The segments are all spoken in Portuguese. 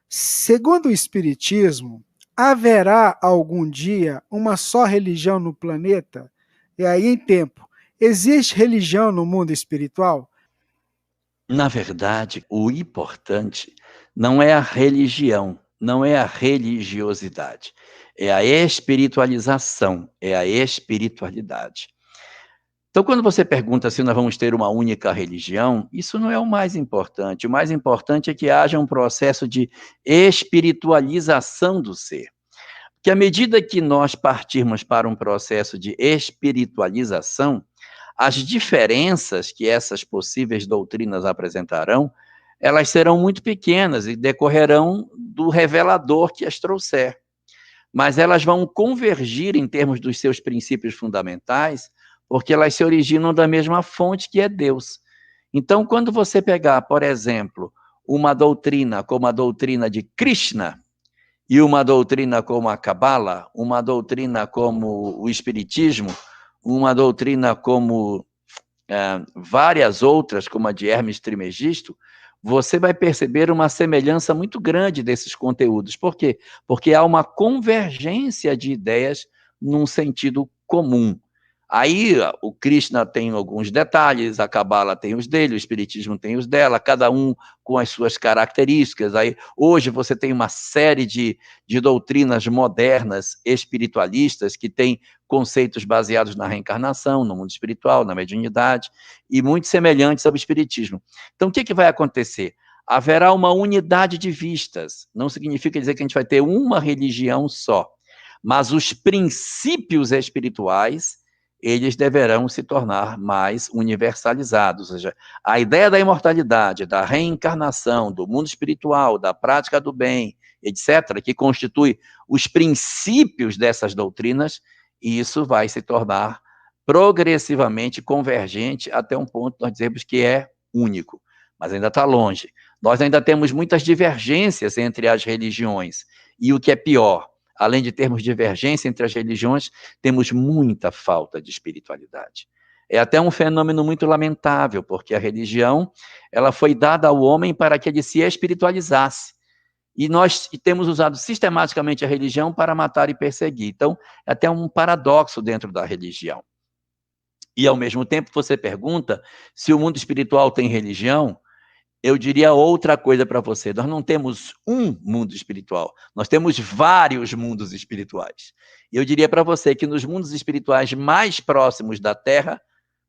Segundo o Espiritismo, haverá algum dia uma só religião no planeta? E aí, em tempo, existe religião no mundo espiritual? Na verdade, o importante não é a religião, não é a religiosidade, é a espiritualização, é a espiritualidade. Então, quando você pergunta se nós vamos ter uma única religião, isso não é o mais importante. O mais importante é que haja um processo de espiritualização do ser. Que à medida que nós partirmos para um processo de espiritualização, as diferenças que essas possíveis doutrinas apresentarão, elas serão muito pequenas e decorrerão do revelador que as trouxer. Mas elas vão convergir em termos dos seus princípios fundamentais, porque elas se originam da mesma fonte que é Deus. Então, quando você pegar, por exemplo, uma doutrina como a doutrina de Krishna, e uma doutrina como a Cabala, uma doutrina como o Espiritismo, uma doutrina como várias outras, como a de Hermes Trismegisto, você vai perceber uma semelhança muito grande desses conteúdos. Por quê? Porque há uma convergência de ideias num sentido comum. Aí o Krishna tem alguns detalhes, a Cabala tem os dele, o Espiritismo tem os dela, cada um com as suas características. Aí hoje você tem uma série de doutrinas modernas, espiritualistas, que têm conceitos baseados na reencarnação, no mundo espiritual, na mediunidade, e muito semelhantes ao Espiritismo. Então, o que vai acontecer? Haverá uma unidade de vistas, não significa dizer que a gente vai ter uma religião só, mas os princípios espirituais eles deverão se tornar mais universalizados. Ou seja, a ideia da imortalidade, da reencarnação, do mundo espiritual, da prática do bem, etc., que constitui os princípios dessas doutrinas, isso vai se tornar progressivamente convergente até um ponto nós dizemos que é único, mas ainda está longe. Nós ainda temos muitas divergências entre as religiões, e o que é pior, além de termos divergência entre as religiões, temos muita falta de espiritualidade. É até um fenômeno muito lamentável, porque a religião ela foi dada ao homem para que ele se espiritualizasse. E nós temos usado sistematicamente a religião para matar e perseguir. Então, é até um paradoxo dentro da religião. E, ao mesmo tempo, você pergunta se o mundo espiritual tem religião. Eu diria outra coisa para você. Nós não temos um mundo espiritual, nós temos vários mundos espirituais. E eu diria para você que nos mundos espirituais mais próximos da Terra,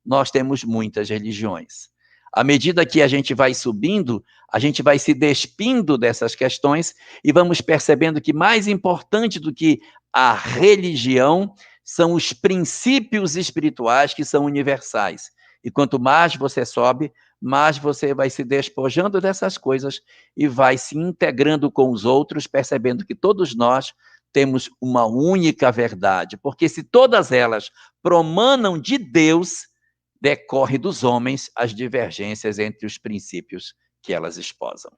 nós temos muitas religiões. À medida que a gente vai subindo, a gente vai se despindo dessas questões e vamos percebendo que mais importante do que a religião são os princípios espirituais que são universais. E quanto mais você sobe, mais você vai se despojando dessas coisas e vai se integrando com os outros, percebendo que todos nós temos uma única verdade, porque se todas elas promanam de Deus, decorre dos homens as divergências entre os princípios que elas esposam.